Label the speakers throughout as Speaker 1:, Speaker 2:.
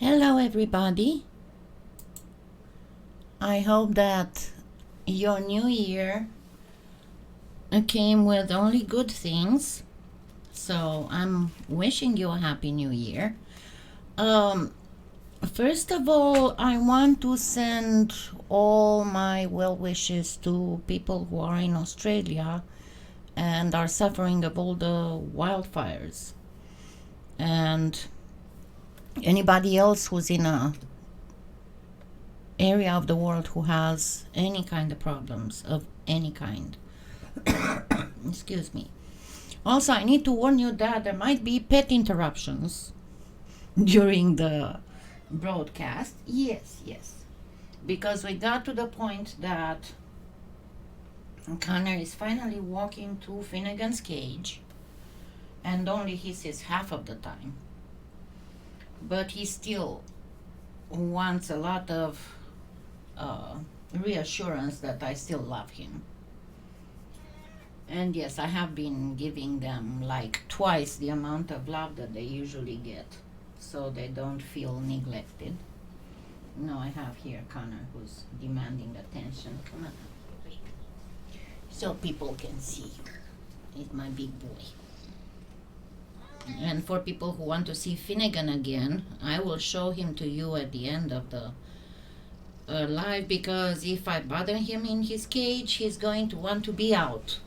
Speaker 1: Hello everybody. I hope that your new year came with only good things. So I'm wishing you a happy new year. First of all, I want to send all my well wishes to people who are in Australia and are suffering of all the wildfires. And anybody else who's in a area of the world who has any kind of problems of any kind. Excuse me. Also, I need to warn you that there might be pet interruptions during the broadcast. Yes. Because we got to the point that Connor is finally walking to Finnegan's cage and only hisses half of the time. But he still wants a lot of reassurance that I still love him. And yes, I have been giving them like twice the amount of love that they usually get, so they don't feel neglected. Now I have here Connor who's demanding attention. Come on, wait. So people can see you. He's my big boy. And for people who want to see Finnegan again, I will show him to you at the end of the live, because if I bother him in his cage, he's going to want to be out.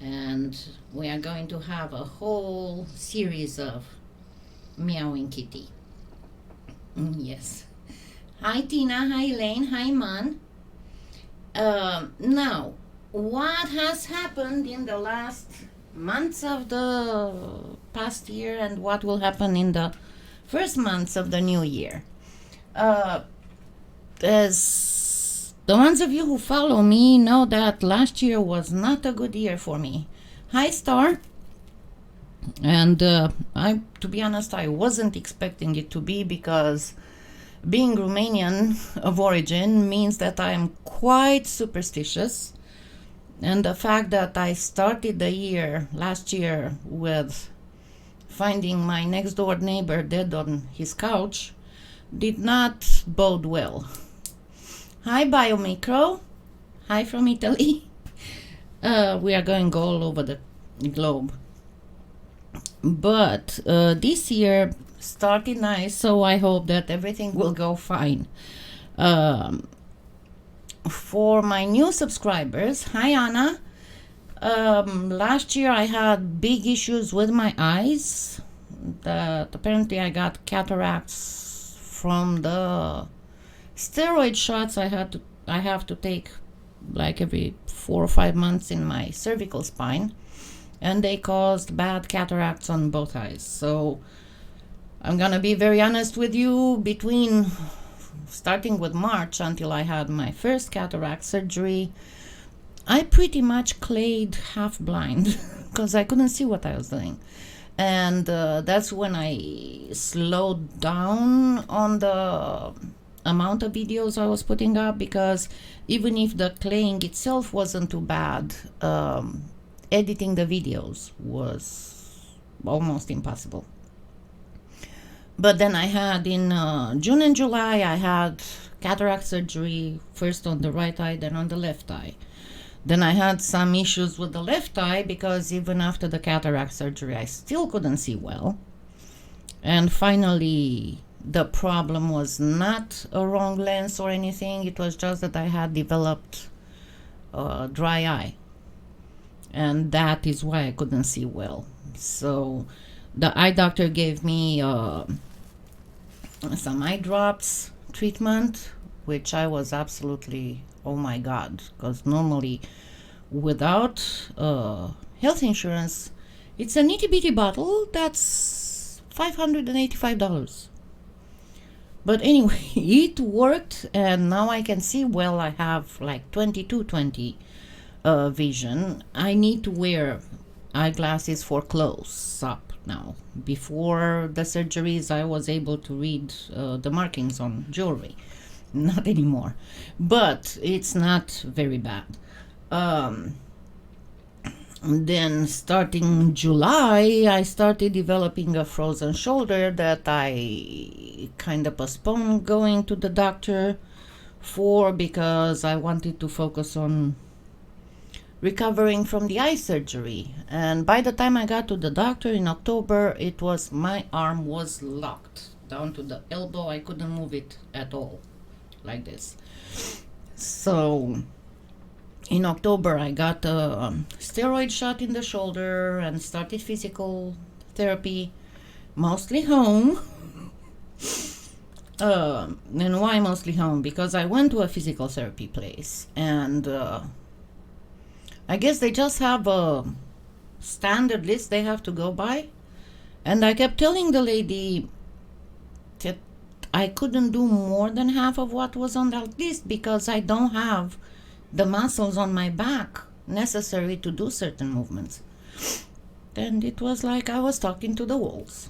Speaker 1: And we are going to have a whole series of meowing kitty. Yes. Hi Tina, hi Elaine, hi Man. Now, what has happened in the last months of the past year and what will happen in the first months of the new year? As the ones of you who follow me know that last year was not a good year for me. Hi Star. And to be honest, I wasn't expecting it to be, because being Romanian of origin means that I am quite superstitious. And the fact that I started the year last year with finding my next door neighbor dead on his couch did not bode well. Hi Biomicro. Hi from Italy. We are going all over the globe. But this year started nice, so I hope that everything will go fine. For my new subscribers, hi Anna. Last year I had big issues with my eyes. That apparently I got cataracts from the steroid shots I have to take like every 4 or 5 months in my cervical spine, and they caused bad cataracts on both eyes. So I'm gonna be very honest with you, between starting with March until I had my first cataract surgery, I pretty much clayed half blind because I couldn't see what I was doing. And that's when I slowed down on the amount of videos I was putting up, because even if the claying itself wasn't too bad, editing the videos was almost impossible. But then I had in June and July, I had cataract surgery, first on the right eye, then on the left eye. Then I had some issues with the left eye, because even after the cataract surgery, I still couldn't see well. And finally, the problem was not a wrong lens or anything. It was just that I had developed dry eye. And that is why I couldn't see well. So the eye doctor gave me some eye drops treatment, which I was absolutely, oh my god, because normally without health insurance, it's a nitty bitty bottle that's $585. But anyway, it worked, and now I can see well. I have like 22/20 vision. I need to wear eyeglasses for close up now. Before the surgeries, I was able to read the markings on jewelry. Not anymore, but it's not very bad. Then starting July, I started developing a frozen shoulder that I kind of postponed going to the doctor for, because I wanted to focus on recovering from the eye surgery. And by the time I got to the doctor in October, my arm was locked down to the elbow. I couldn't move it at all, like this. So in October, I got a steroid shot in the shoulder and started physical therapy, mostly home. And why mostly home? Because I went to a physical therapy place, and I guess they just have a standard list they have to go by. And I kept telling the lady that I couldn't do more than half of what was on that list because I don't have the muscles on my back necessary to do certain movements. And it was like I was talking to the walls.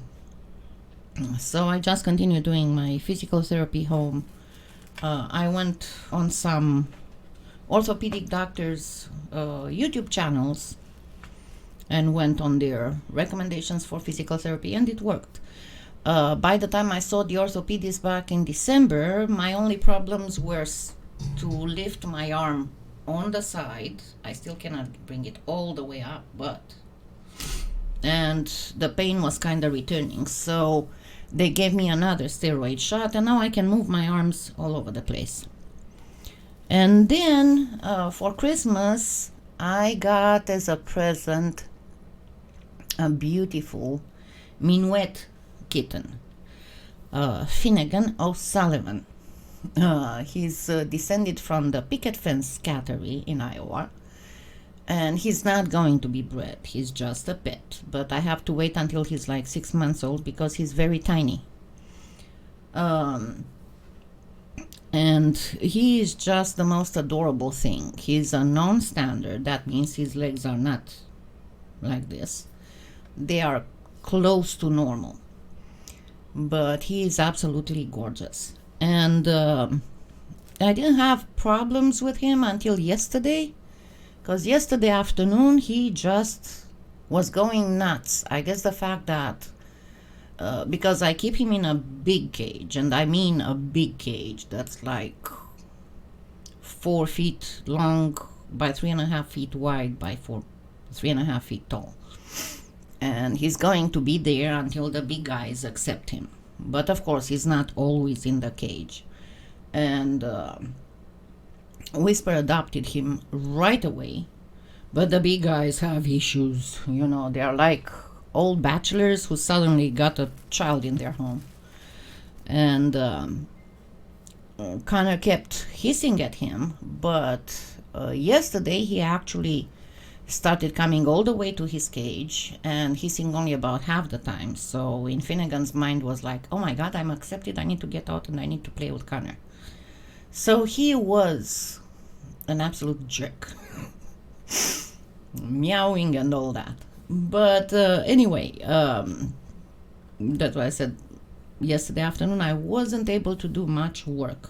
Speaker 1: So I just continued doing my physical therapy home. I went on some orthopedic doctors' YouTube channels and went on their recommendations for physical therapy, and it worked. By the time I saw the orthopedist back in December, my only problems were to lift my arm on the side. I still cannot bring it all the way up, and the pain was kind of returning. So they gave me another steroid shot, and now I can move my arms all over the place. And then for Christmas, I got as a present a beautiful Minuet kitten, Finnegan O'Sullivan. He's descended from the picket fence cattery in Iowa, and he's not going to be bred. He's just a pet, but I have to wait until he's like 6 months old because he's very tiny. And he is just the most adorable thing. He's a non-standard. That means his legs are not like this. They are close to normal. But he is absolutely gorgeous. And I didn't have problems with him until yesterday, because yesterday afternoon he just was going nuts. I guess the fact that because I keep him in a big cage, and I mean a big cage that's like 4 feet long by 3.5 feet wide by 3.5 feet tall. And he's going to be there until the big guys accept him. But of course, he's not always in the cage. And Whisper adopted him right away. But the big guys have issues. You know, they're like old bachelors who suddenly got a child in their home. And Connor kept hissing at him. But yesterday, he actually started coming all the way to his cage and hissing only about half the time. So in Finnegan's mind was like, oh my God, I'm accepted. I need to get out and I need to play with Connor. So he was an absolute jerk. Meowing and all that. But anyway, that's why I said yesterday afternoon I wasn't able to do much work.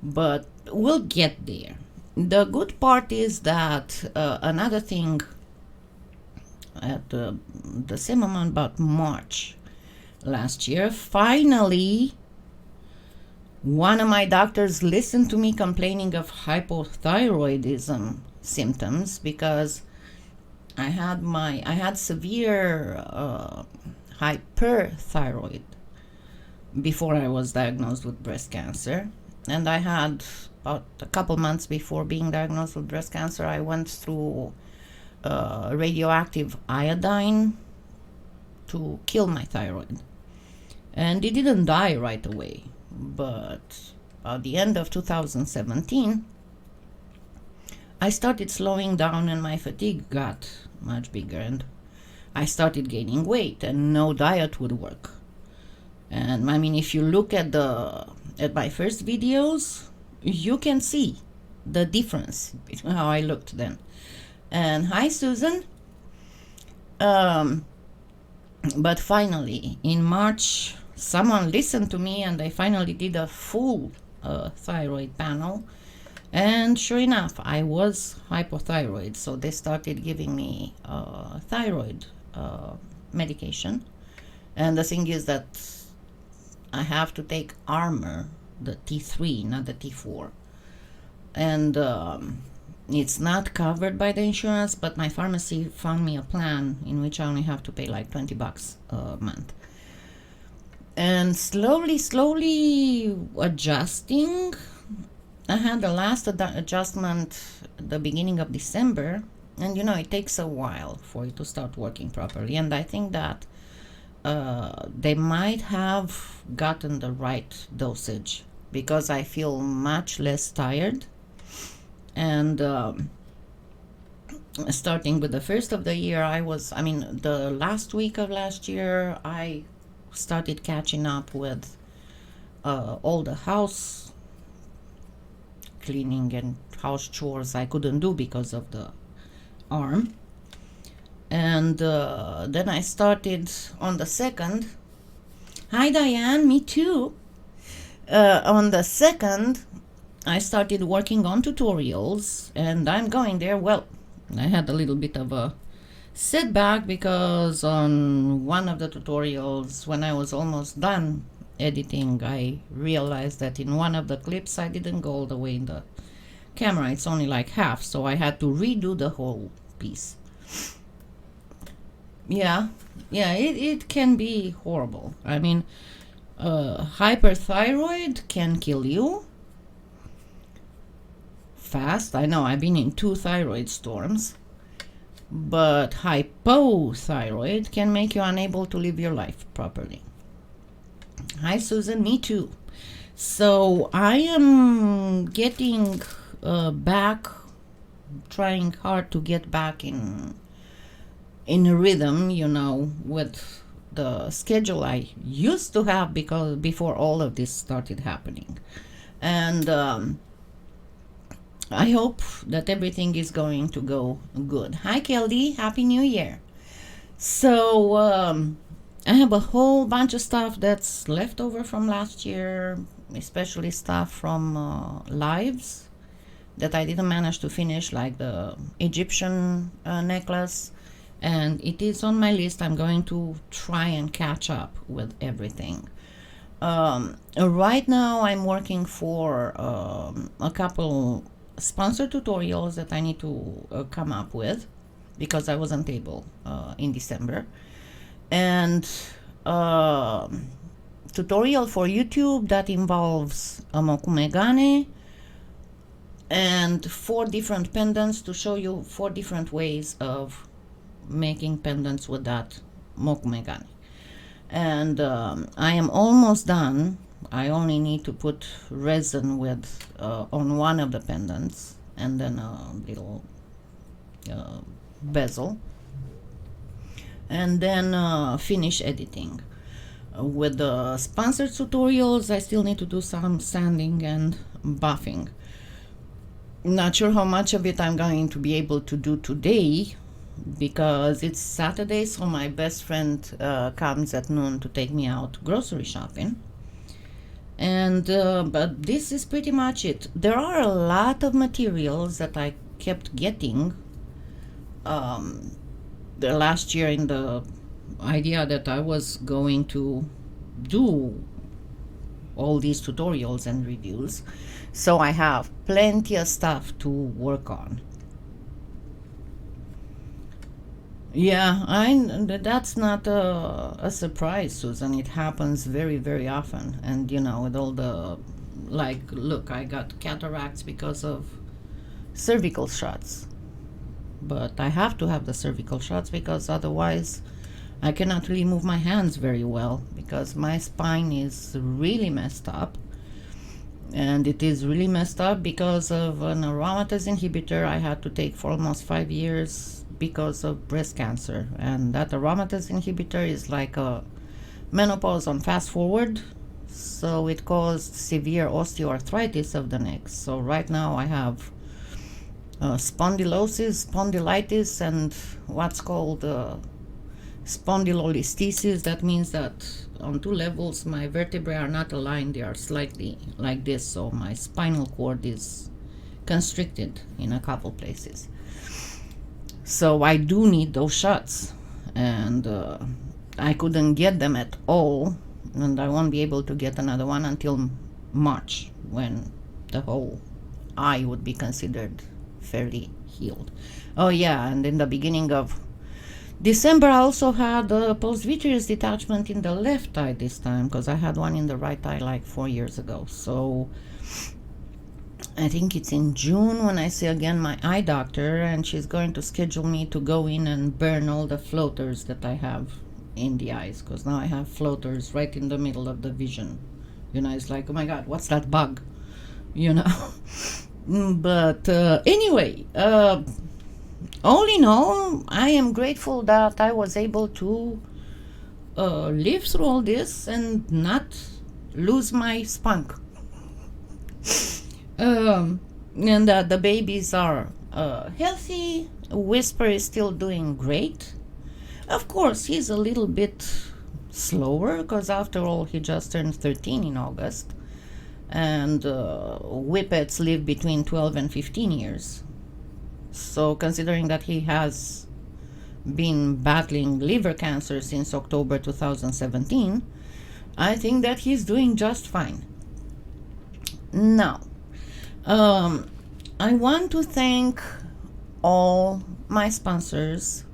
Speaker 1: But we'll get there. The good part is that another thing at the same amount, about March last year, finally one of my doctors listened to me complaining of hypothyroidism symptoms, because I had severe hyperthyroid before I was diagnosed with breast cancer. And I had, about a couple months before being diagnosed with breast cancer, I went through radioactive iodine to kill my thyroid. And it didn't die right away. But at the end of 2017, I started slowing down and my fatigue got much bigger. And I started gaining weight and no diet would work. And I mean, if you look at my first videos, you can see the difference between how I looked then. And hi, Susan. But finally, in March, someone listened to me and they finally did a full thyroid panel. And sure enough, I was hypothyroid, so they started giving me thyroid medication. And the thing is that I have to take Armor, the T3, not the T4. And it's not covered by the insurance, but my pharmacy found me a plan in which I only have to pay like $20 a month. And slowly adjusting. I had the last adjustment the beginning of December, and you know, it takes a while for it to start working properly. And I think that they might have gotten the right dosage, because I feel much less tired. And starting with the first of the year, the last week of last year, I started catching up with all the house cleaning and house chores I couldn't do because of the arm. And then I started on the 2nd. Hi Diane, me too. On the 2nd, I started working on tutorials, and I'm going there. Well, I had a little bit of a setback because on one of the tutorials, when I was almost done editing, I realized that in one of the clips I didn't go all the way in the camera. It's only like half, so I had to redo the whole piece. Yeah, it can be horrible. I mean, hyperthyroid can kill you fast. I know, I've been in 2 thyroid storms. But hypothyroid can make you unable to live your life properly. Hi Susan, me too. So I am getting back, trying hard to get back in a rhythm, you know, with the schedule I used to have, because before all of this started happening. And I hope that everything is going to go good. Hi Kelly, Happy New Year. So I have a whole bunch of stuff that's left over from last year, especially stuff from lives that I didn't manage to finish, like the Egyptian necklace. And it is on my list. I'm going to try and catch up with everything. Right now I'm working for a couple sponsored tutorials that I need to come up with, because I wasn't able in December. And tutorial for YouTube that involves a mokumegane and 4 different pendants to show you 4 different ways of making pendants with that mokumegane. And I am almost done. I only need to put resin with on one of the pendants, and then a little bezel, and then finish editing. With the sponsored tutorials, I still need to do some sanding and buffing. Not sure how much of it I'm going to be able to do today, because it's Saturday, so my best friend comes at noon to take me out grocery shopping. And but this is pretty much it. There are a lot of materials that I kept getting the last year, in the idea that I was going to do all these tutorials and reviews, so I have plenty of stuff to work on. Yeah, that's not a surprise, Susan. It happens very, very often. And you know, with all the, like, look, I got cataracts because of cervical shots. But I have to have the cervical shots, because otherwise I cannot really move my hands very well, because my spine is really messed up. And it is really messed up because of an aromatase inhibitor I had to take for almost 5 years because of breast cancer. And that aromatase inhibitor is like a menopause on fast forward, so it caused severe osteoarthritis of the neck. So right now I have spondylitis, and what's called spondylolisthesis. That means that on 2 levels my vertebrae are not aligned, they are slightly like this, so my spinal cord is constricted in a couple places. So I do need those shots, and I couldn't get them at all, and I won't be able to get another one until March, when the whole eye would be considered fairly healed. Oh yeah, and in the beginning of December I also had a post-vitreous detachment in the left eye this time, because I had one in the right eye like 4 years ago. So I think it's in June when I see again my eye doctor, and she's going to schedule me to go in and burn all the floaters that I have in the eyes, because now I have floaters right in the middle of the vision. You know, it's like, oh my god, what's that bug? You know. But anyway, all in all, I am grateful that I was able to live through all this and not lose my spunk. And the babies are healthy. Whisper is still doing great. Of course, he's a little bit slower, because after all, he just turned 13 in August. And whippets live between 12 and 15 years. So considering that he has been battling liver cancer since October 2017, I think that he's doing just fine. Now, I want to thank all my sponsors,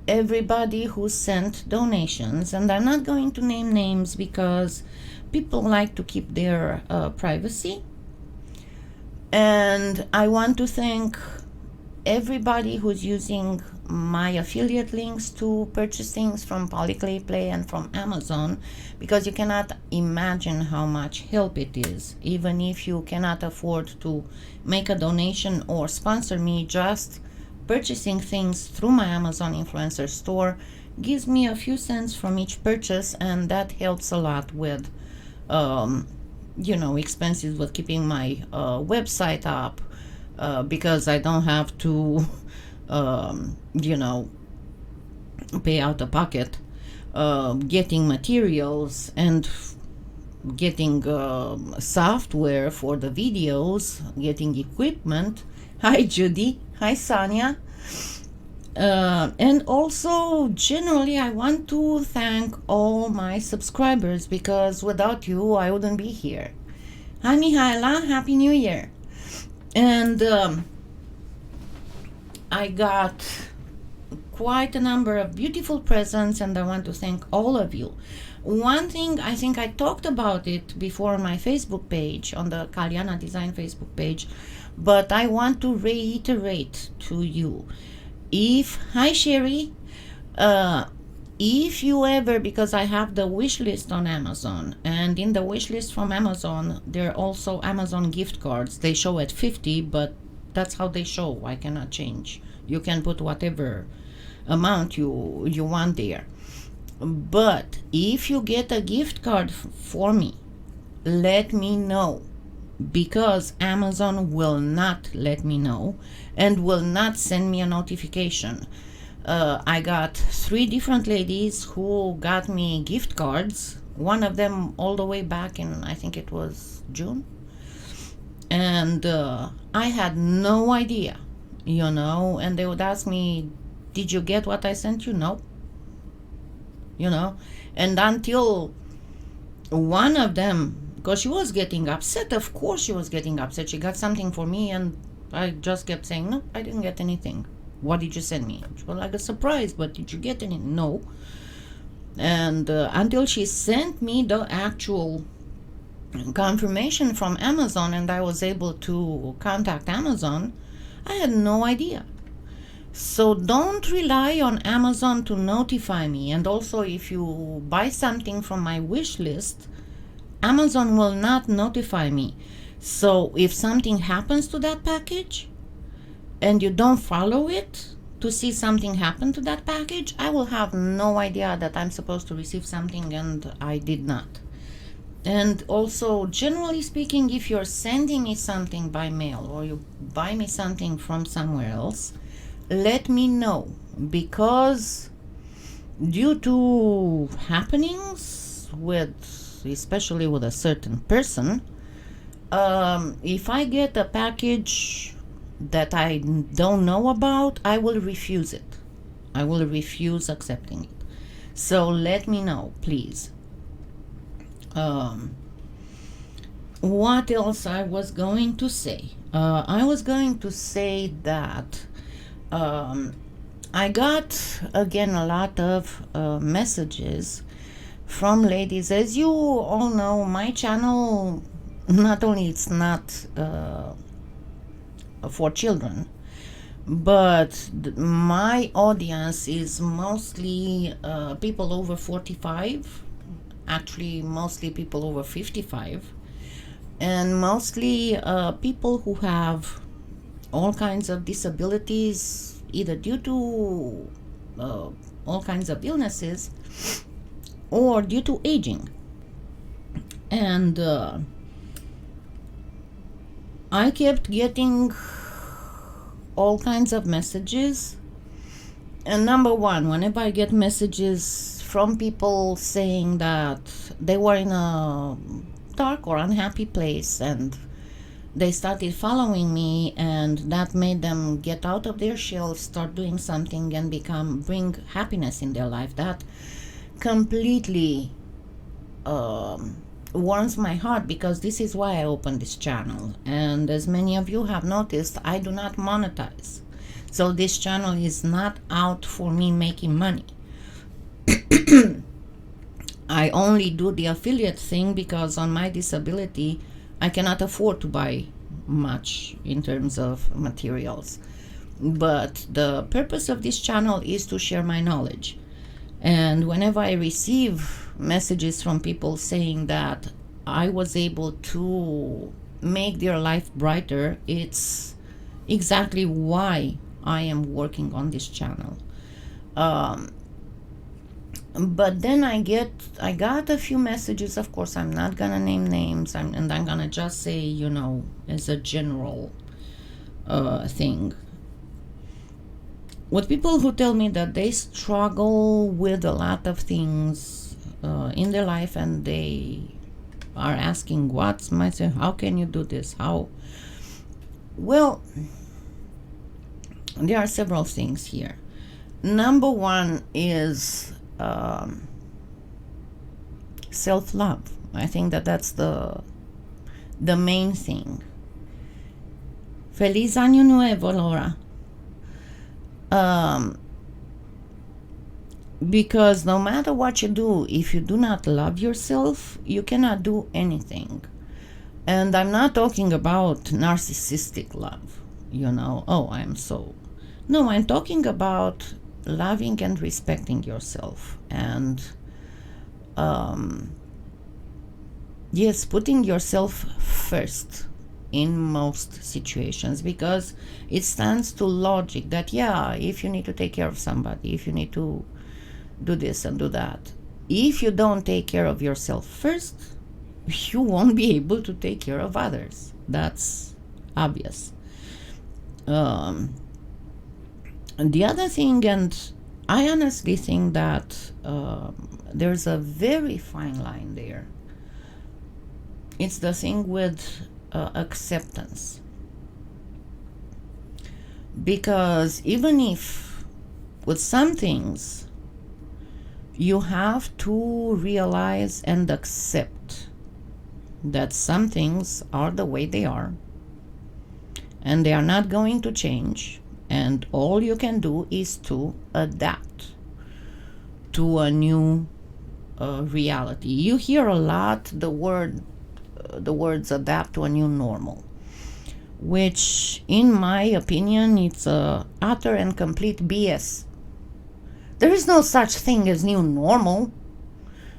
Speaker 1: everybody who sent donations, and I'm not going to name names because people like to keep their privacy. And I want to thank everybody who's using my affiliate links to purchase things from PolyClay and from Amazon, because you cannot imagine how much help it is. Even if you cannot afford to make a donation or sponsor me, just purchasing things through my Amazon influencer store gives me a few cents from each purchase, and that helps a lot with expenses with keeping my website up, because I don't have to pay out of pocket getting materials and getting software for the videos, getting equipment. Hi Judy, hi Sonia. And also generally I want to thank all my subscribers, because without you I wouldn't be here. Hi Mihaela, Happy New Year. And I got quite a number of beautiful presents, and I want to thank all of you. One thing, I think I talked about it before on my Facebook page, on the Kalyana Design Facebook page, but I want to reiterate to you. Hi Sherry, if you ever, because I have the wish list on Amazon, and in the wish list from Amazon there are also Amazon gift cards. They show at 50, but that's how they show. I cannot change. You can put whatever amount you want there. But if you get a gift card for me, let me know, because Amazon will not let me know and will not send me a notification. I got 3 different ladies who got me gift cards, one of them all the way back in, I think it was June, and I had no idea, and they would ask me, did you get what I sent you? No. And until one of them, because she was getting upset, of course she was getting upset, she got something for me, and I just kept saying, no, I didn't get anything. What did you send me? She was like a surprise, but did you get any? No. And until she sent me the actual confirmation from Amazon and I was able to contact Amazon, I had no idea. So don't rely on Amazon to notify me. And also, if you buy something from my wish list, Amazon will not notify me. So if something happens to that package and you don't follow it to see something happen to that package, I will have no idea that I'm supposed to receive something and I did not. And also, generally speaking, if you're sending me something by mail or you buy me something from somewhere else, let me know, because due to happenings especially with a certain person, If I get a package that I don't know about, I will refuse it. I will refuse accepting it. So let me know, please. What else I was going to say? I was going to say that I got again a lot of messages from ladies. As you all know, my channel, not only it's not for children, but my audience is mostly people over 45, actually mostly people over 55, and mostly people who have all kinds of disabilities, either due to all kinds of illnesses or due to aging. And I kept getting all kinds of messages. And number one, whenever I get messages from people saying that they were in a dark or unhappy place and they started following me, and that made them get out of their shell, start doing something, and bring happiness in their life, that completely warms my heart, because this is why I opened this channel. And as many of you have noticed, I do not monetize, so this channel is not out for me making money. I only do the affiliate thing because on my disability I cannot afford to buy much in terms of materials, but the purpose of this channel is to share my knowledge. And whenever I receive messages from people saying that I was able to make their life brighter, it's exactly why I am working on this channel. But then I got a few messages. Of course, I'm not gonna name names, and I'm gonna just say, you know, as a general thing, with people who tell me that they struggle with a lot of things in their life, and they are asking, what's my, how can you do this? How? Well, there are several things here. Number one is self-love. I think that's the main thing. Feliz Año Nuevo, Laura. Because no matter what you do, if you do not love yourself, you cannot do anything. And I'm not talking about narcissistic love, you know, oh, I'm so. No, I'm talking about loving and respecting yourself, and yes, putting yourself first in most situations, because it stands to logic that, yeah, if you need to take care of somebody, if you need to do this and do that, if you don't take care of yourself first, you won't be able to take care of others. That's obvious. The other thing, and I honestly think that there's a very fine line there, it's the thing with acceptance. Because even if with some things you have to realize and accept that some things are the way they are and they are not going to change, and all you can do is to adapt to a new reality. You hear a lot the words adapt to a new normal, which in my opinion, it's a utter and complete BS. There is no such thing as new normal,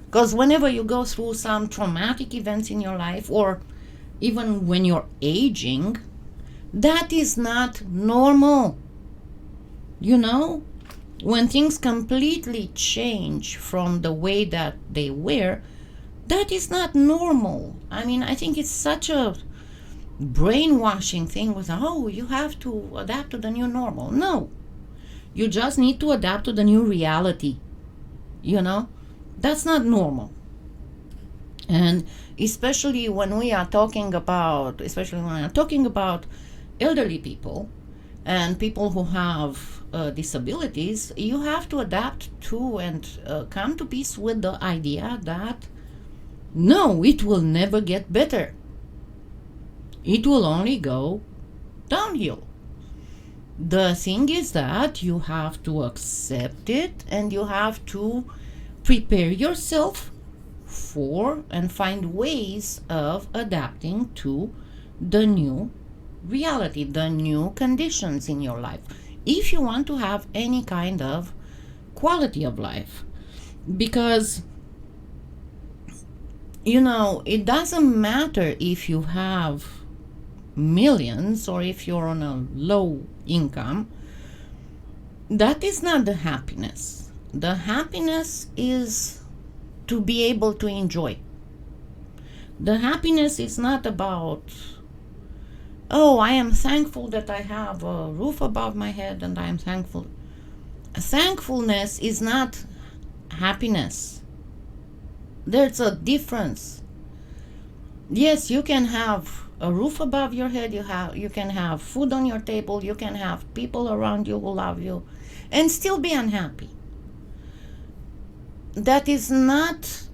Speaker 1: because whenever you go through some traumatic events in your life, or even when you're aging, that is not normal. You know, when things completely change from the way that they were, that is not normal. I mean, I think it's such a brainwashing thing with, oh, you have to adapt to the new normal. No, you just need to adapt to the new reality. You know, that's not normal. And especially when we are talking about, elderly people and people who have disabilities, you have to adapt to and come to peace with the idea that no, it will never get better. It will only go downhill. The thing is that you have to accept it, and you have to prepare yourself for and find ways of adapting to the new reality, the new conditions in your life, if you want to have any kind of quality of life. Because it doesn't matter if you have millions or if you're on a low income. That is not the happiness. The happiness is to be able to enjoy. The happiness is not about, oh, I am thankful that I have a roof above my head and I am thankful. Thankfulness is not happiness. There's a difference. Yes, you can have a roof above your head, you can have food on your table, you can have people around you who love you, and still be unhappy. That is not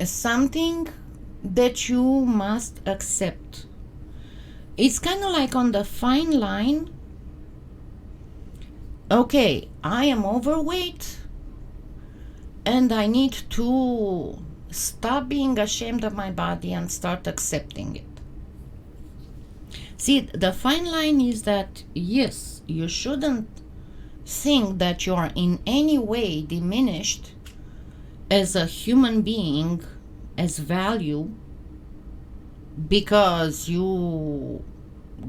Speaker 1: something that you must accept. It's kind of like on the fine line. Okay, I am overweight and I need to stop being ashamed of my body and start accepting it. See, the fine line is that, yes, you shouldn't think that you are in any way diminished as a human being, as value, because you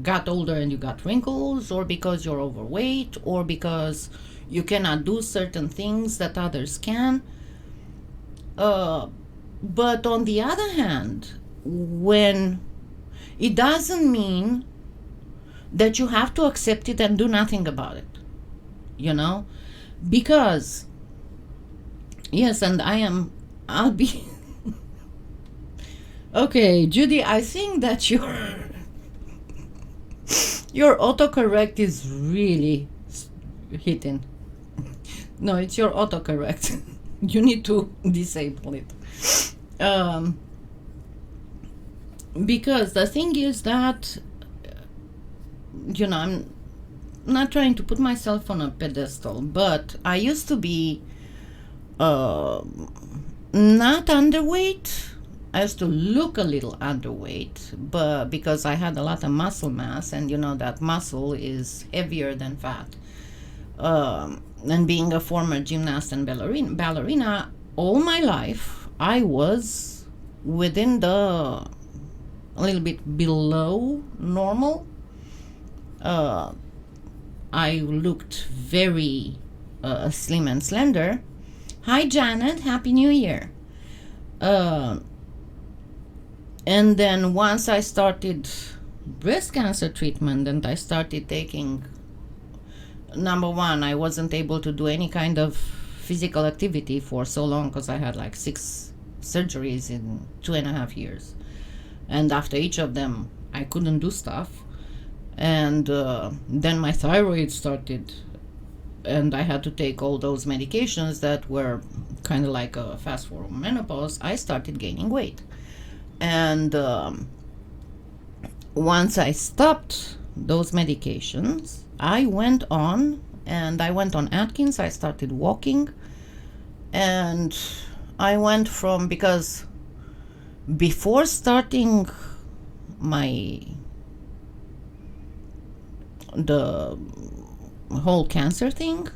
Speaker 1: got older and you got wrinkles, or because you're overweight, or because you cannot do certain things that others can. But on the other hand, when it doesn't mean that you have to accept it and do nothing about it, because yes, and I'll be okay, Judy, I think that your autocorrect is really hitting. No, it's your autocorrect. You need to disable it. Because the thing is that, I'm not trying to put myself on a pedestal, but I used to be not underweight. I used to look a little underweight, but because I had a lot of muscle mass, and that muscle is heavier than fat. And being a former gymnast and ballerina, all my life I was within a little bit below normal. I looked very slim and slender. Hi Janet, Happy New Year. And then once I started breast cancer treatment and I started taking, number one, I wasn't able to do any kind of physical activity for so long because I had like 6 surgeries in 2.5 years. And after each of them, I couldn't do stuff. And then my thyroid started, and I had to take all those medications that were kind of like a fast forward menopause. I started gaining weight. And once I stopped those medications, I went on Atkins. I started walking, and I went from, because before starting the whole cancer thing,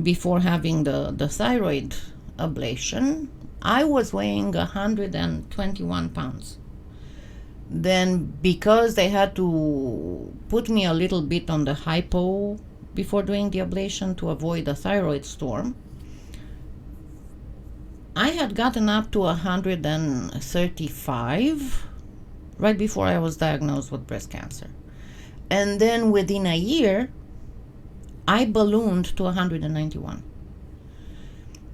Speaker 1: before having the thyroid ablation, I was weighing 121 pounds. Then, because they had to put me a little bit on the hypo before doing the ablation to avoid a thyroid storm, I had gotten up to 135 right before I was diagnosed with breast cancer. And then within a year, I ballooned to 191.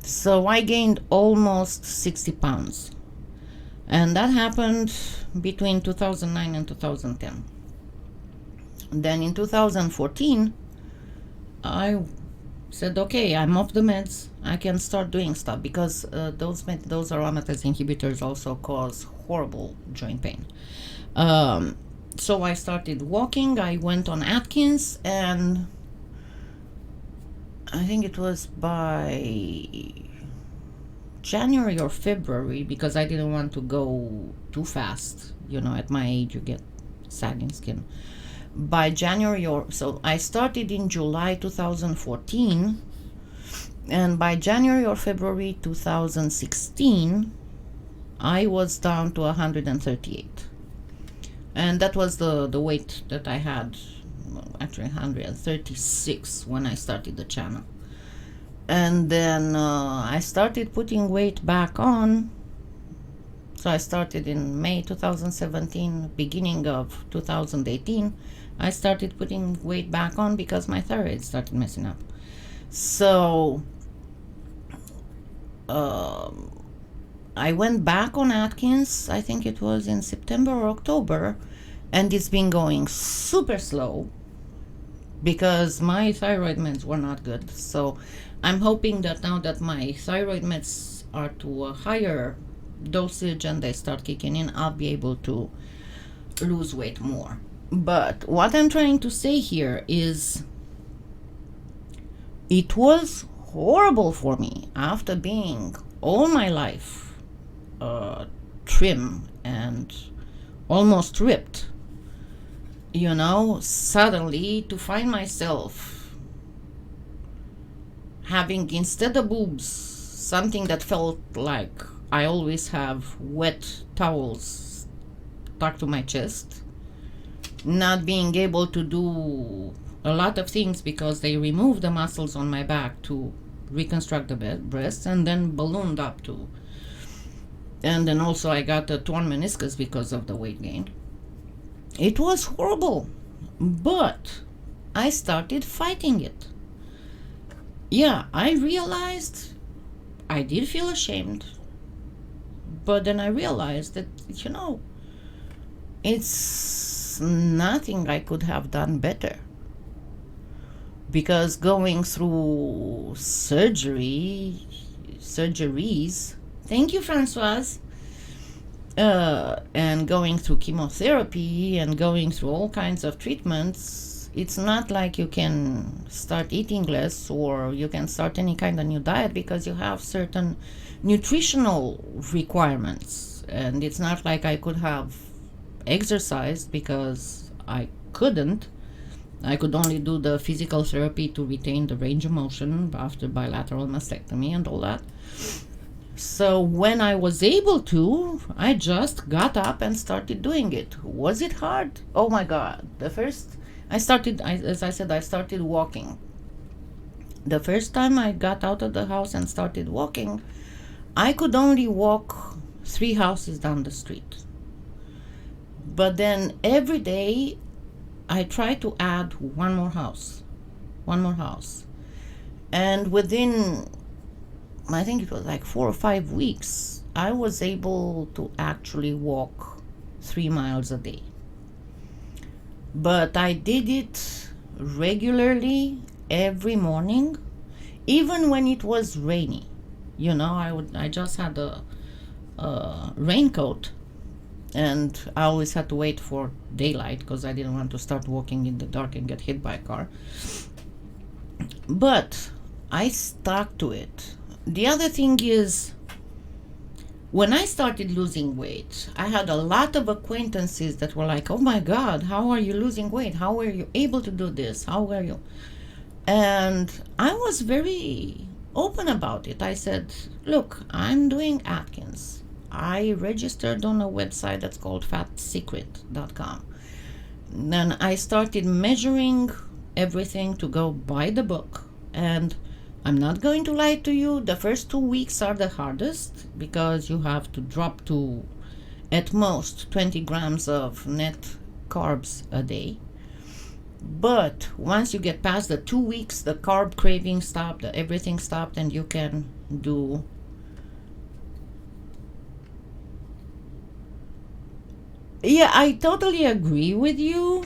Speaker 1: So I gained almost 60 pounds. And that happened between 2009 and 2010. Then in 2014, I said, okay, I'm off the meds. I can start doing stuff, because those aromatase inhibitors also cause horrible joint pain. So I started walking. I went on Atkins, and I think it was by January or February, because I didn't want to go too fast. At my age, you get sagging skin. By January so I started in July 2014, and by January or February 2016, I was down to 138. And that was the weight that I had, actually 136 when I started the channel. And then I started putting weight back on. So I started in May 2017, beginning of 2018, I started putting weight back on because my thyroid started messing up. So I went back on Atkins, I think it was in September or October, and it's been going super slow because my thyroid meds were not good. So I'm hoping that now that my thyroid meds are to a higher dosage and they start kicking in, I'll be able to lose weight more. But what I'm trying to say here is it was horrible for me after being all my life trim and almost ripped, suddenly to find myself having, instead of boobs, something that felt like I always have wet towels stuck to my chest, not being able to do a lot of things because they removed the muscles on my back to reconstruct the breasts, and then ballooned up to, and then also I got a torn meniscus because of the weight gain. It was horrible, but I started fighting it. Yeah, I realized I did feel ashamed, but then I realized that, it's nothing I could have done better. Because going through surgeries, thank you, Francoise, and going through chemotherapy and going through all kinds of treatments, it's not like you can start eating less or you can start any kind of new diet, because you have certain nutritional requirements. And it's not like I could have exercised, because I couldn't. I could only do the physical therapy to retain the range of motion after bilateral mastectomy and all that. So when I was able to, I just got up and started doing it. Was it hard? Oh my God. As I said, I started walking. The first time I got out of the house and started walking, I could only walk 3 houses down the street. But then every day I tried to add one more house. And within, I think it was like 4 or 5 weeks, I was able to actually walk 3 miles a day. But I did it regularly every morning, even when it was rainy. I just had a raincoat, and I always had to wait for daylight because I didn't want to start walking in the dark and get hit by a car. But I stuck to it. The other thing is, when I started losing weight, I had a lot of acquaintances that were like, oh my God, how are you losing weight? How are you able to do this? How are you? And I was very open about it. I said, look, I'm doing Atkins. I registered on a website that's called fatsecret.com. Then I started measuring everything to go by the book. And I'm not going to lie to you, the first 2 weeks are the hardest, because you have to drop to at most 20 grams of net carbs a day. But once you get past the 2 weeks, the carb craving stopped, everything stopped, and you can do yeah, I totally agree with you.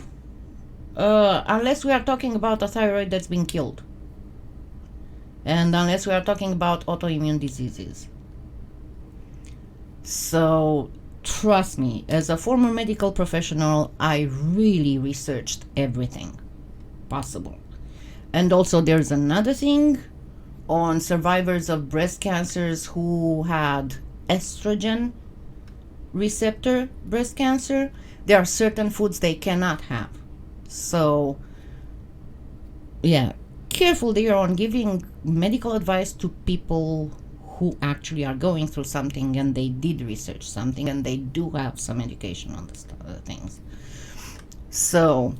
Speaker 1: Unless we are talking about a thyroid that's been killed, and unless we are talking about autoimmune diseases. So trust me, as a former medical professional, I really researched everything possible. And also there's another thing on survivors of breast cancers who had estrogen receptor breast cancer. There are certain foods they cannot have. So yeah, careful there on giving medical advice to people who actually are going through something and they did research something and they do have some education on the things. So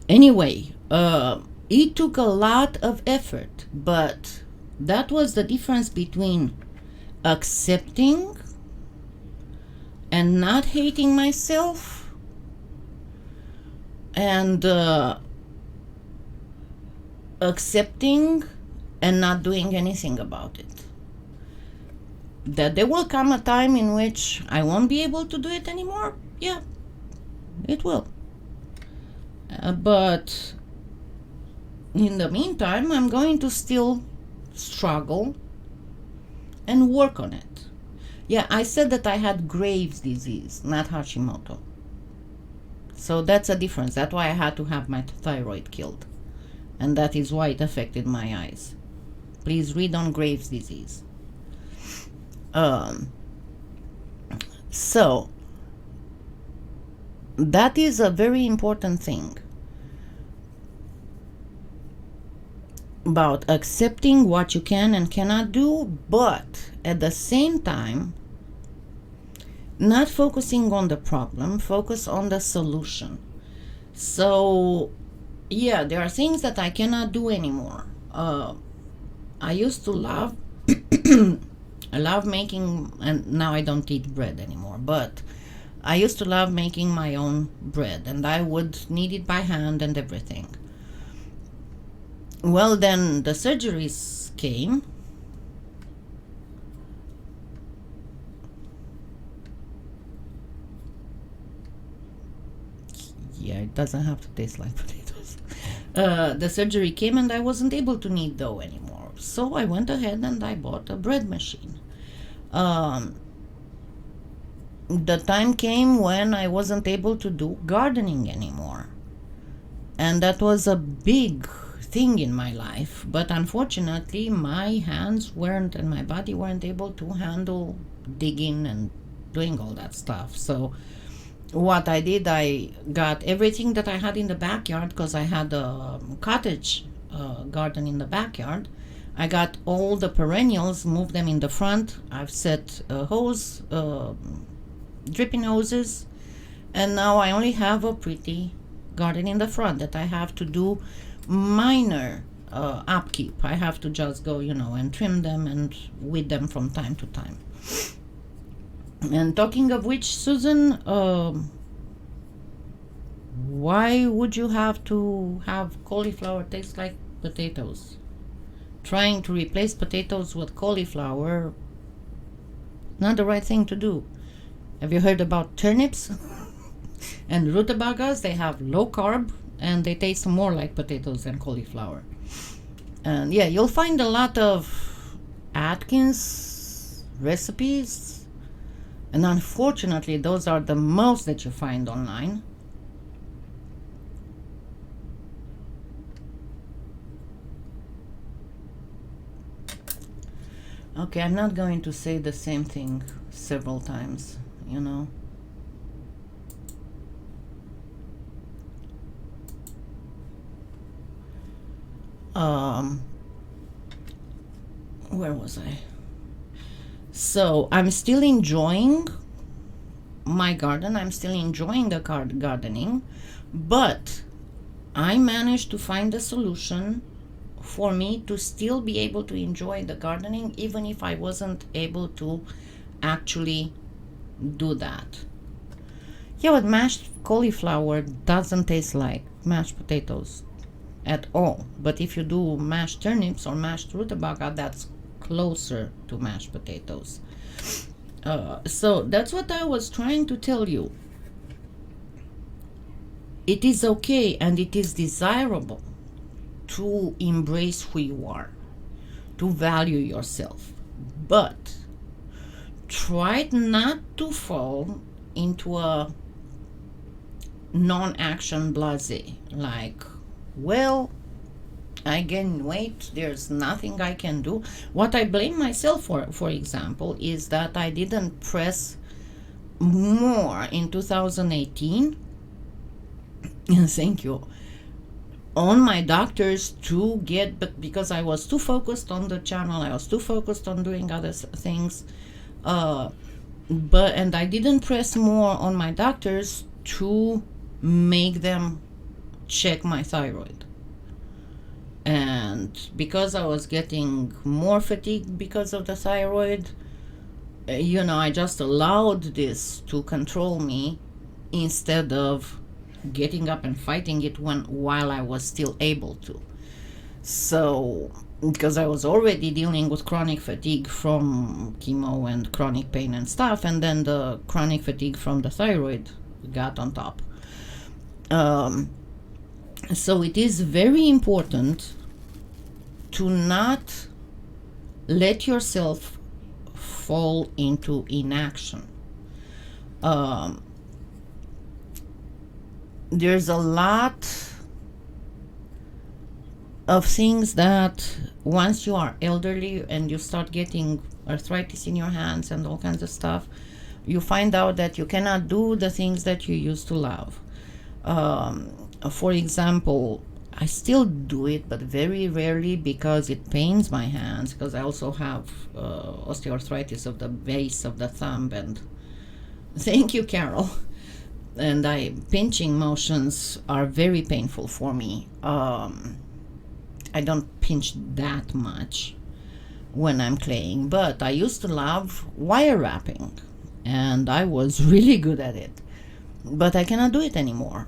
Speaker 1: anyway, it took a lot of effort, but that was the difference between accepting and not hating myself, and accepting and not doing anything about it. That there will come a time in which I won't be able to do it anymore. Yeah, it will. But in the meantime, I'm going to still struggle and work on it. Yeah, I said that I had Graves' disease, not Hashimoto. So that's a difference. That's why I had to have my thyroid killed. And that is why it affected my eyes. Please read on Graves' disease. So that is a very important thing about accepting what you can and cannot do, but at the same time not focusing on the problem, focus on the solution. So yeah, there are things that I cannot do anymore. I used to love I love making, and now I don't eat bread anymore, but I used to love making my own bread, and I would knead it by hand and everything. Well, then the surgeries came. Yeah, it doesn't have to taste like potatoes. The surgery came and I wasn't able to knead dough anymore. So I went ahead and I bought a bread machine. The time came when I wasn't able to do gardening anymore. And that was a big thing in my life. But unfortunately, my hands weren't and my body weren't able to handle digging and doing all that stuff. So what I did, I got everything that I had in the backyard, because I had a cottage garden in the backyard. I got all the perennials, moved them in the front. I've set hose, dripping hoses, and now I only have a pretty garden in the front that I have to do minor upkeep. I have to just go, and trim them and weed them from time to time. And talking of which, Susan, why would you have to have cauliflower taste like potatoes? Trying to replace potatoes with cauliflower, not the right thing to do. Have you heard about turnips and rutabagas? They have low carb and they taste more like potatoes than cauliflower. And yeah, you'll find a lot of Atkins recipes, and unfortunately those are the most that you find online. Okay, I'm not going to say the same thing several times, Where was I? So I'm still enjoying my garden. I'm still enjoying the gardening, but I managed to find a solution for me to still be able to enjoy the gardening, even if I wasn't able to actually do that. Yeah, but mashed cauliflower doesn't taste like mashed potatoes at all. But if you do mashed turnips or mashed rutabaga, that's closer to mashed potatoes. So that's what I was trying to tell you. It is okay and it is desirable to embrace who you are, to value yourself, but try not to fall into a non-action blasé, like, well, I gain weight, there's nothing I can do. What I blame myself for example, is that I didn't press more in 2018 thank you, on my doctors to get, but because I was too focused on the channel, I was too focused on doing other things, and I didn't press more on my doctors to make them check my thyroid. And because I was getting more fatigue because of the thyroid, I just allowed this to control me instead of getting up and fighting it while I was still able to. So, because I was already dealing with chronic fatigue from chemo and chronic pain and stuff, and then the chronic fatigue from the thyroid got on top. So it is very important to not let yourself fall into inaction. There's a lot of things that once you are elderly and you start getting arthritis in your hands and all kinds of stuff, you find out that you cannot do the things that you used to love. For example, I still do it, but very rarely because it pains my hands, because I also have osteoarthritis of the base of the thumb, and thank you, Carol. And pinching motions are very painful for me. I don't pinch that much when I'm claying, but I used to love wire wrapping, and I was really good at it. But I cannot do it anymore.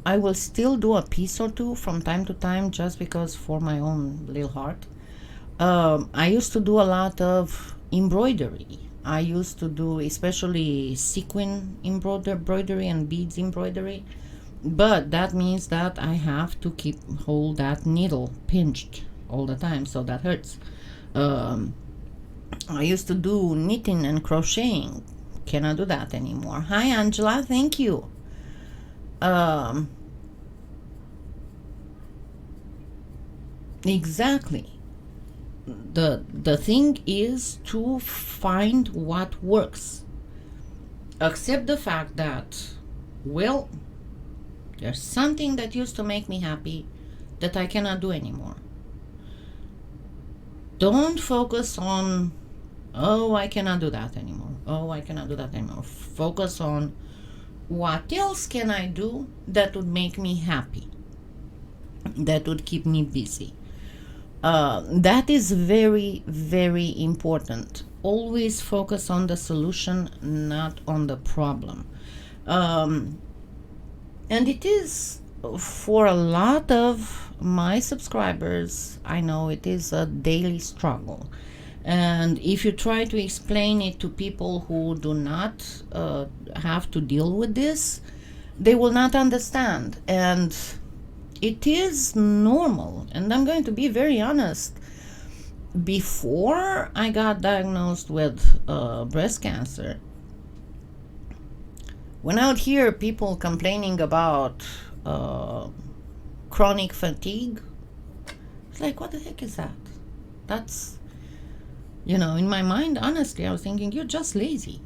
Speaker 1: I will still do a piece or two from time to time, just because for my own little heart. I used to do a lot of embroidery. I used to do especially sequin embroidery and beads embroidery, but that means that I have to hold that needle pinched all the time, so that hurts. I used to do knitting and crocheting. Cannot do that anymore. Hi, Angela. Thank you. Exactly. The thing is to find what works. Accept the fact that, well, there's something that used to make me happy that I cannot do anymore. Don't focus on, oh, I cannot do that anymore. Oh, I cannot do that anymore. Focus on, what else can I do that would make me happy, that would keep me busy. That is very, very important. Always focus on the solution, not on the problem. And it is, for a lot of my subscribers, I know it is a daily struggle. And if you try to explain it to people who do not have to deal with this, they will not understand. And it is normal. And I'm going to be very honest. Before I got diagnosed with breast cancer, when I would hear people complaining about chronic fatigue, it's like, what the heck is that? That's, in my mind, honestly, I was thinking, you're just lazy.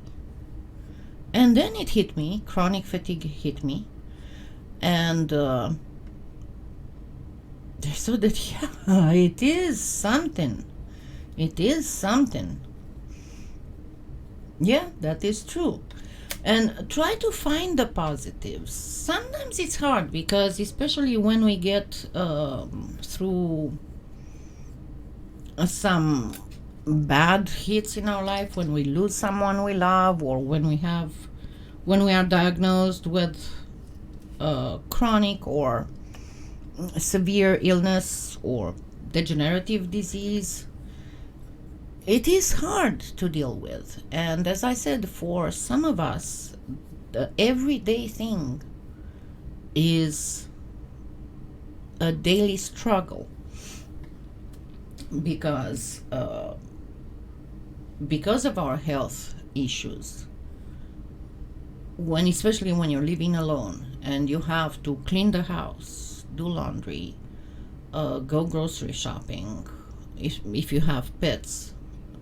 Speaker 1: And then it hit me, chronic fatigue hit me. And so that, yeah, it is something. It is something. Yeah, that is true. And try to find the positives. Sometimes it's hard because, especially when we get through some bad hits in our life, when we lose someone we love, or when we are diagnosed with chronic or severe illness or degenerative disease, it is hard to deal with. And as I said, for some of us, the everyday thing is a daily struggle because of our health issues. Especially when you're living alone and you have to clean the house, do laundry, go grocery shopping, if you have pets,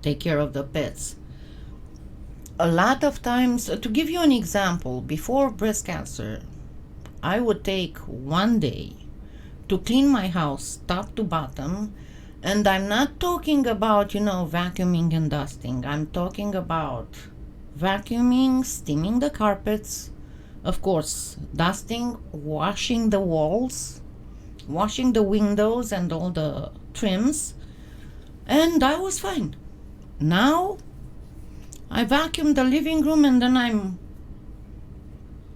Speaker 1: take care of the pets. A lot of times, to give you an example, before breast cancer, I would take one day to clean my house top to bottom. And I'm not talking about, vacuuming and dusting. I'm talking about vacuuming, steaming the carpets, of course, dusting, washing the walls, washing the windows and all the trims. And I was fine. Now, I vacuum the living room and then I'm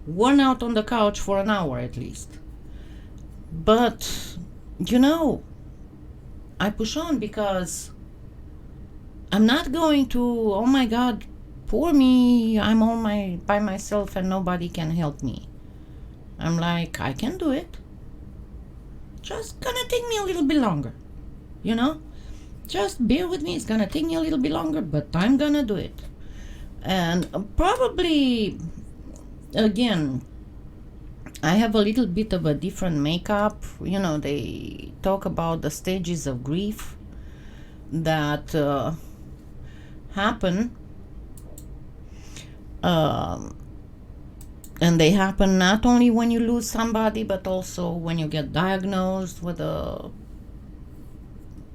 Speaker 1: worn out on the couch for an hour at least. But, I push on because I'm not going to, oh my God, poor me, I'm all by myself and nobody can help me. I'm like, I can do it. Just gonna take me a little bit longer, Just bear with me, it's gonna take me a little bit longer, but I'm gonna do it. And probably, again, I have a little bit of a different makeup. They talk about the stages of grief that happen. And they happen not only when you lose somebody, but also when you get diagnosed with a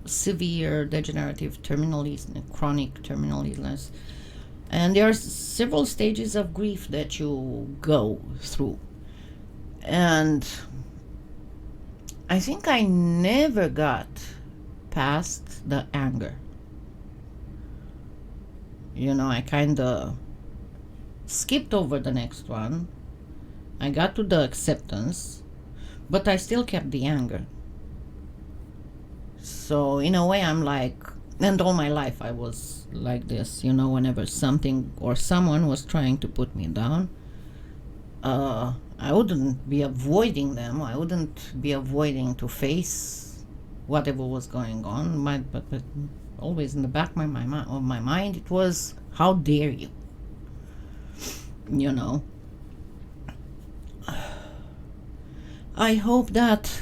Speaker 1: severe degenerative terminal illness, chronic terminal illness. And there are several stages of grief that you go through. And I think I never got past the anger. I kind of skipped over the next one. I got to the acceptance, but I still kept the anger. So in a way, I'm like, and all my life I was like this, whenever something or someone was trying to put me down, I wouldn't be avoiding them. I wouldn't be avoiding to face whatever was going on. But always in the back of my mind, it was, how dare you? I hope that,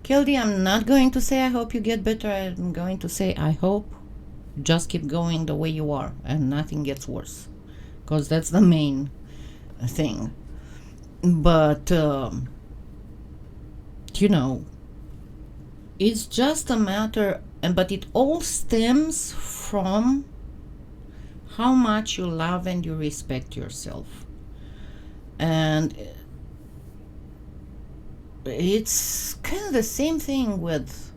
Speaker 1: Kelly, I'm not going to say I hope you get better. I'm going to say I hope just keep going the way you are and nothing gets worse. Because that's the main thing. But, it's just a matter, but it all stems from how much you love and you respect yourself. And it's kind of the same thing with,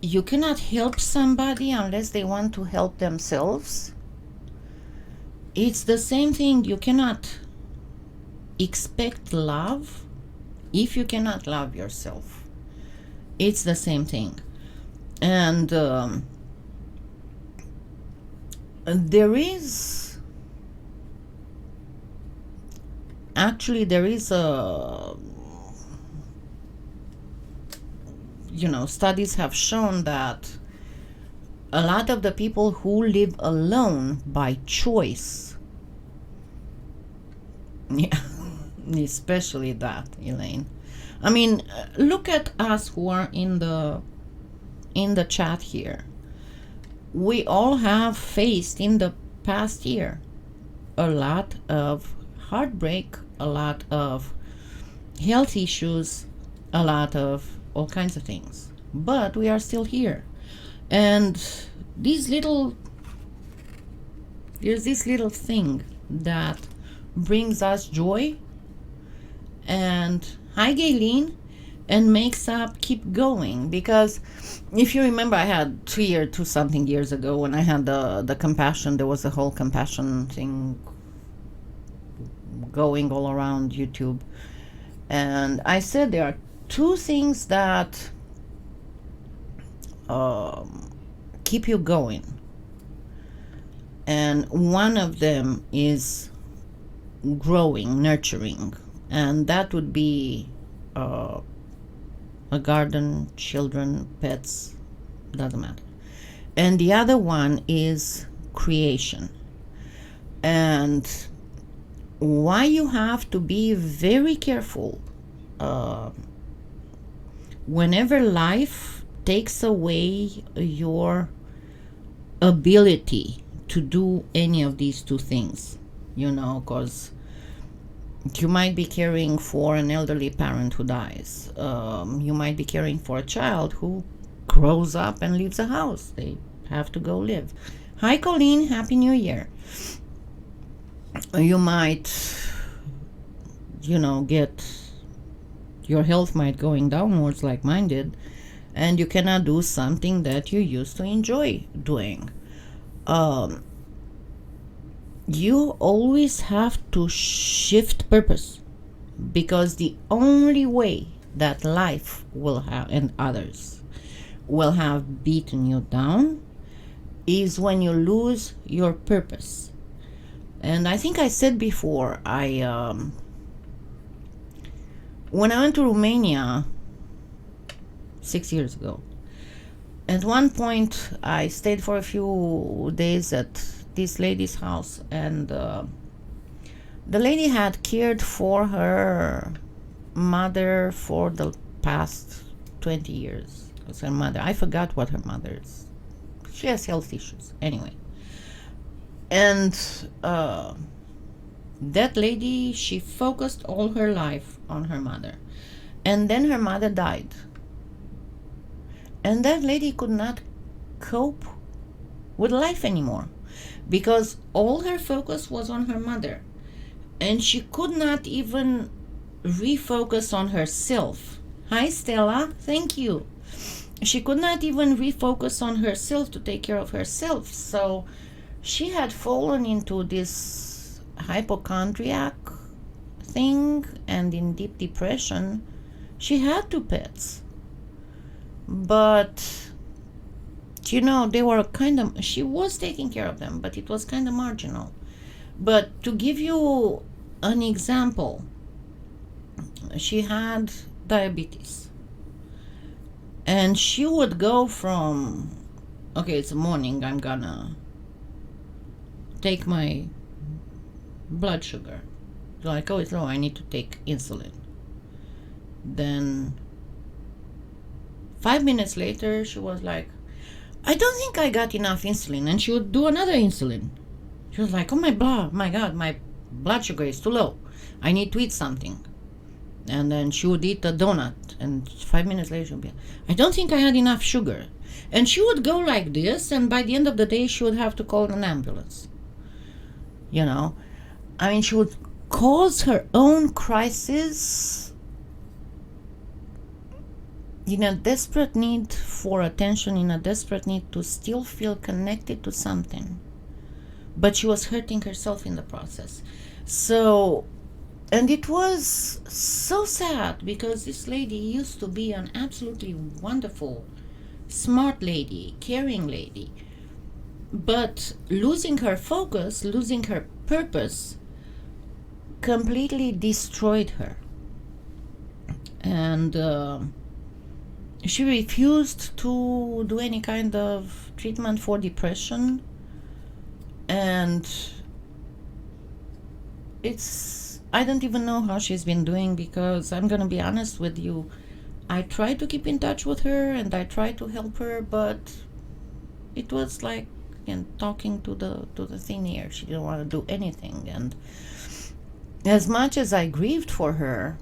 Speaker 1: you cannot help somebody unless they want to help themselves. It's the same thing. You cannot expect love if you cannot love yourself. It's the same thing. And there is a, studies have shown that a lot of the people who live alone by choice, especially that, Elaine. I mean, look at us who are in the chat here. We all have faced in the past year a lot of heartbreak, a lot of health issues, a lot of all kinds of things. But we are still here. And there's this little thing that brings us joy and, hi Gayleen, and makes up keep going. Because if you remember, I had 2 something years ago when I had the compassion, there was a whole compassion thing going all around YouTube. And I said there are two things that keep you going. And one of them is growing, nurturing. And that would be a garden, children, pets, doesn't matter. And the other one is creation. And why you have to be very careful whenever life takes away your ability to do any of these two things, because you might be caring for an elderly parent who dies. You might be caring for a child who grows up and leaves a house. They have to go live. Hi, Colleen. Happy New Year. You might, get your health might going downwards like mine did, and you cannot do something that you used to enjoy doing. You always have to shift purpose, because the only way that life will have and others will have beaten you down is when you lose your purpose. And I think I said before, when I went to Romania 6 years ago, at one point I stayed for a few days at this lady's house, and the lady had cared for her mother for the past 20 years. Because her mother, I forgot what her mother is. She has health issues anyway. And that lady, she focused all her life on her mother. And then her mother died. And that lady could not cope with life anymore, because all her focus was on her mother. And she could not even refocus on herself. Hi, Stella. Thank you. She could not even refocus on herself to take care of herself. So she had fallen into this hypochondriac thing, and in deep depression. She had two pets, but they were she was taking care of them, but it was kind of marginal. But to give you an example, she had diabetes, and she would go from, okay, it's morning, I'm gonna take my blood sugar. So like, oh, it's low, I need to take insulin. Then 5 minutes later, she was like, I don't think I got enough insulin. And she would do another insulin. She was like, oh my God, my blood sugar is too low. I need to eat something. And then she would eat a donut. And 5 minutes later, she would be, I don't think I had enough sugar. And she would go like this. And by the end of the day, she would have to call an ambulance. She would cause her own crisis in a desperate need for attention, in a desperate need to still feel connected to something. But she was hurting herself in the process. So, and it was so sad, because this lady used to be an absolutely wonderful, smart lady, caring lady. But losing her focus, losing her purpose, completely destroyed her. And she refused to do any kind of treatment for depression. And I don't even know how she's been doing, because I'm going to be honest with you, I tried to keep in touch with her and I tried to help her, but it was like talking to the thin air. She didn't want to do anything. And as much as I grieved for her,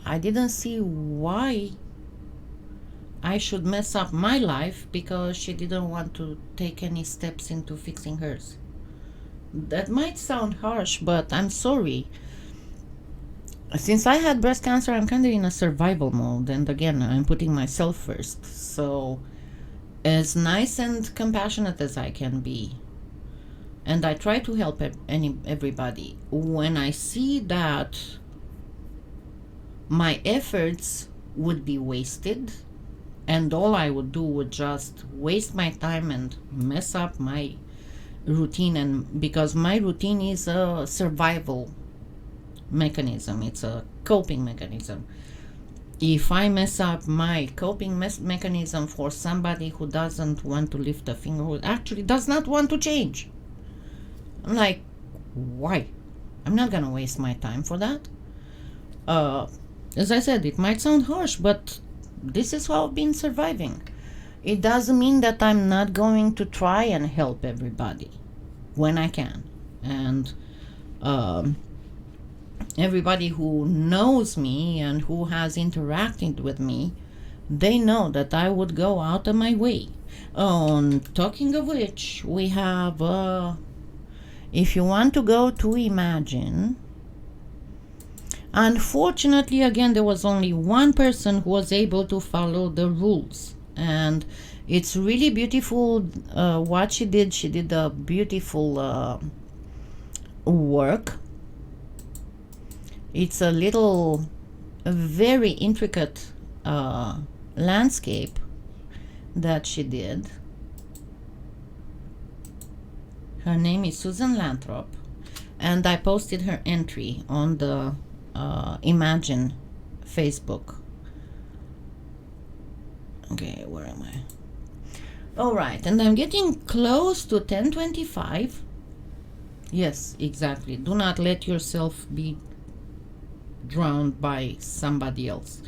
Speaker 1: I didn't see why I should mess up my life because she didn't want to take any steps into fixing hers. That might sound harsh, but I'm sorry. Since I had breast cancer, I'm kind of in a survival mode, and again, I'm putting myself first. So, as nice and compassionate as I can be, and I try to help everybody, when I see that my efforts would be wasted, and all I would do would just waste my time and mess up my routine. And because my routine is a survival mechanism, it's a coping mechanism. If I mess up my coping mechanism for somebody who doesn't want to lift a finger, who actually does not want to change, I'm like, why? I'm not gonna waste my time for that. As I said, it might sound harsh, but this is how I've been surviving. It doesn't mean that I'm not going to try and help everybody when I can. And everybody who knows me and who has interacted with me, they know that I would go out of my way. Talking of which, we have, if you want to go to Imagine, unfortunately, again, there was only one person who was able to follow the rules. And it's really beautiful what she did. She did a beautiful work. It's a very intricate landscape that she did. Her name is Susan Lathrop, and I posted her entry on the Imagine Facebook. Okay, where am I? All right, and I'm getting close to 10:25. Yes, exactly. Do not let yourself be drowned by somebody else.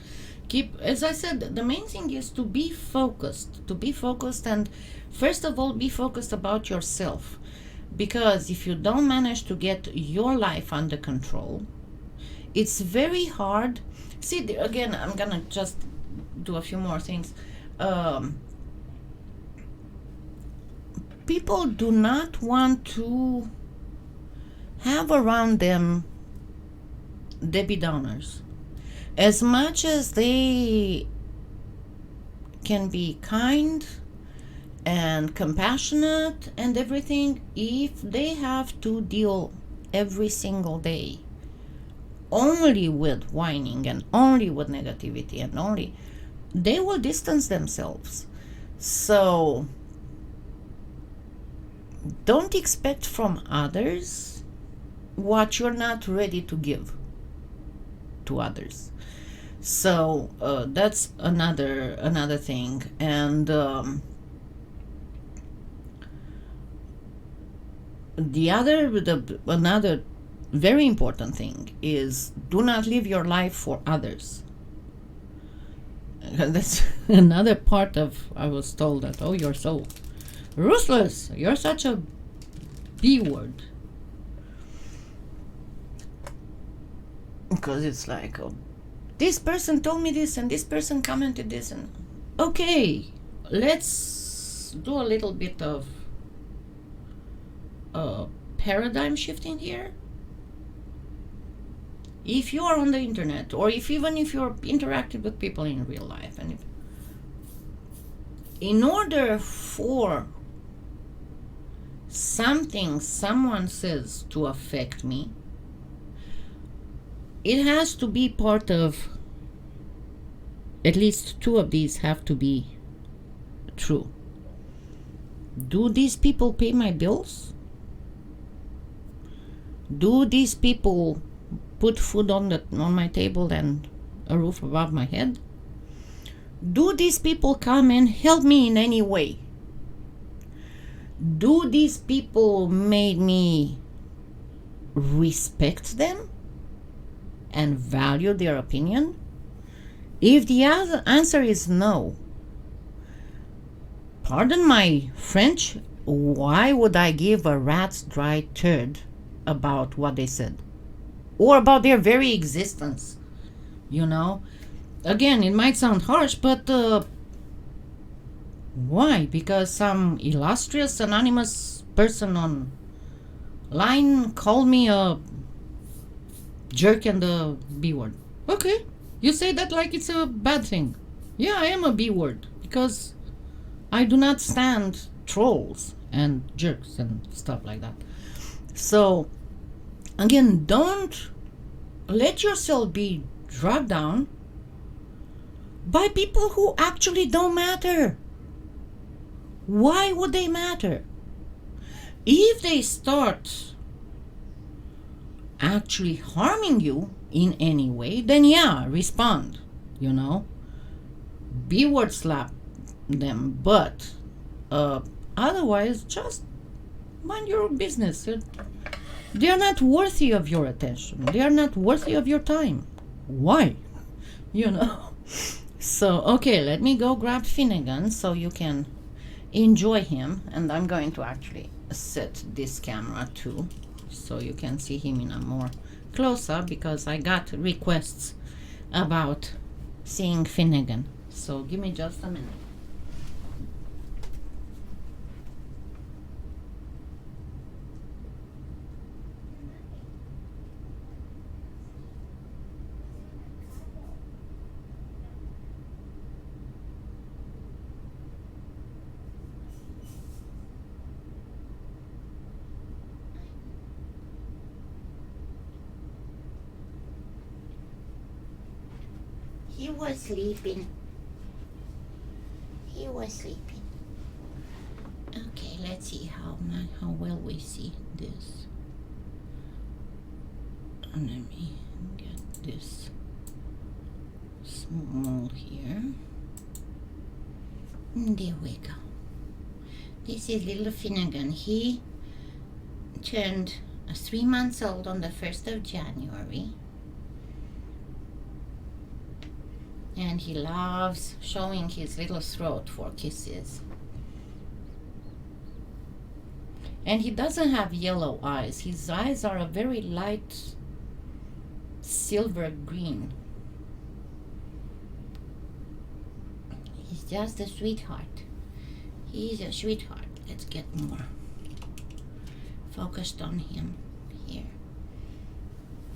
Speaker 1: As I said, the main thing is to be focused, and first of all, be focused about yourself. Because if you don't manage to get your life under control, it's very hard. See, again, I'm gonna just do a few more things. People do not want to have around them Debbie Downers. As much as they can be kind and compassionate and everything, if they have to deal every single day only with whining and only with negativity and only, they will distance themselves. So don't expect from others what you're not ready to give to others. So that's another thing. And another very important thing is, do not live your life for others. That's another part of, I was told that, oh, you're so ruthless, you're such a B word. Because it's like, oh, this person told me this and this person commented this, and okay, let's do a little bit of paradigm shifting here. If you are on the internet, or even if you're interacting with people in real life, and in order for something someone says to affect me, it has to be part of, at least two of these have to be true. Do these people pay my bills? Do these people put food on my table and a roof above my head? Do these people come and help me in any way? Do these people make me respect them and value their opinion? If the answer is no, pardon my French, why would I give a rat's dry turd about what they said? Or about their very existence, you know? Again, it might sound harsh, but why? Because some illustrious anonymous person online called me a jerk and a B word. Okay, you say that like it's a bad thing. Yeah, I am a B word because I do not stand trolls and jerks and stuff like that. So again, don't let yourself be dragged down by people who actually don't matter. Why would they matter? If they start actually harming you in any way, then yeah, respond, you know. Be word slap them, but otherwise, just mind your own business. They are not worthy of your attention. They are not worthy of your time. Why? You know. So, okay, let me go grab Finnegan so you can enjoy him. And I'm going to actually set this camera too, so you can see him in a more close-up, because I got requests about seeing Finnegan. So give me just a minute. He was sleeping. He was sleeping. Okay, let's see how well we see this. Let me get this small here. There we go. This is little Finnegan. He turned 3 months old on the 1st of January. And he loves showing his little throat for kisses. And he doesn't have yellow eyes. His eyes are a very light silver green. He's just a sweetheart. He's a sweetheart. Let's get more focused on him here.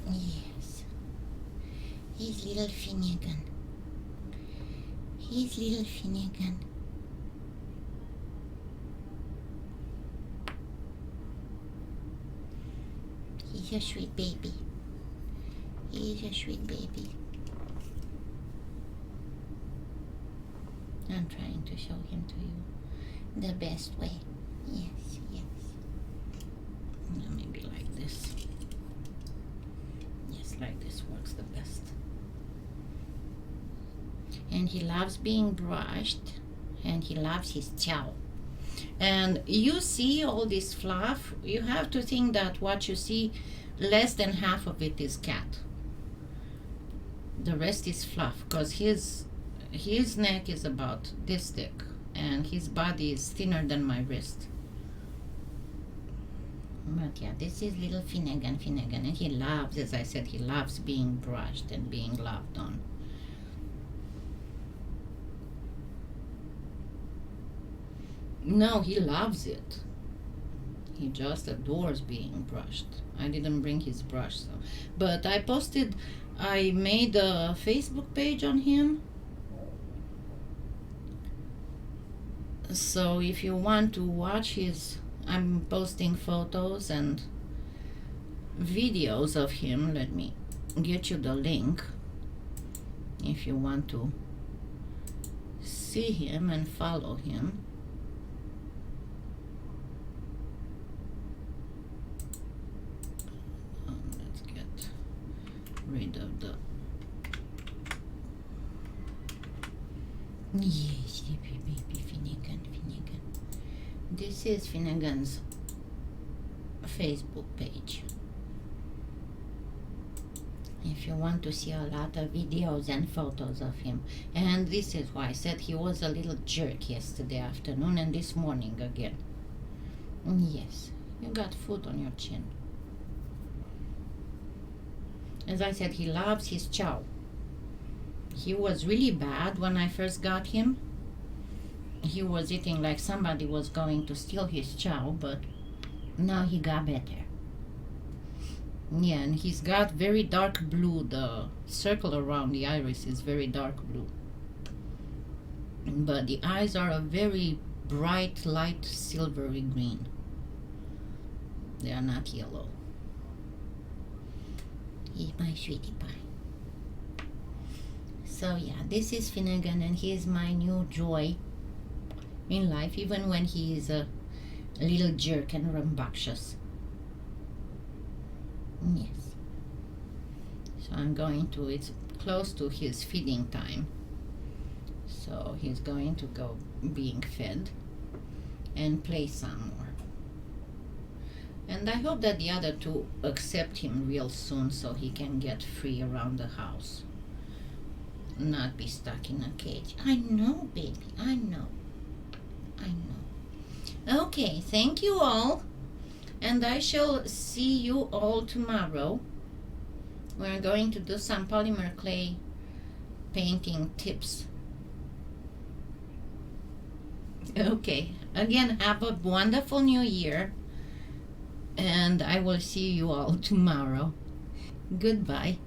Speaker 1: Yes. He's little Finnegan. He's little Finnegan. He's a sweet baby. He's a sweet baby. I'm trying to show him to you the best way. Yes, yes. Maybe like this. Yes, like this works the best. And he loves being brushed, and he loves his chow. And you see all this fluff, you have to think that what you see, less than half of it is cat. The rest is fluff, because his neck is about this thick, and his body is thinner than my wrist. But yeah, this is little Finnegan, and he loves, as I said, he loves being brushed and being loved on. No, he loves it. He just adores being brushed. I didn't bring his brush, so. But I made a Facebook page on him. So if you want to watch I'm posting photos and videos of him. Let me get you the link if you want to see him and follow him. Let's get rid of the yes, baby Finnegan. This is Finnegan's Facebook page. If you want to see a lot of videos and photos of him. And this is why I said he was a little jerk yesterday afternoon and this morning again. Yes, you got food on your chin. As I said, he loves his chow. He was really bad when I first got him. He was eating like somebody was going to steal his chow, but now he got better. Yeah, and he's got very dark blue. The circle around the iris is very dark blue. But the eyes are a very bright, light silvery green. They are not yellow. He's my sweetie pie. So yeah, this is Finnegan, and he is my new joy in life, even when he is a little jerk and rambunctious. Yes. So I'm going to, it's close to his feeding time. So he's going to go being fed and play some more. And I hope that the other two accept him real soon so he can get free around the house. Not be stuck in a cage. I know, baby. I know. Okay, thank you all. And I shall see you all tomorrow. We're going to do some polymer clay painting tips. Okay, again, have a wonderful new year. And I will see you all tomorrow. Goodbye.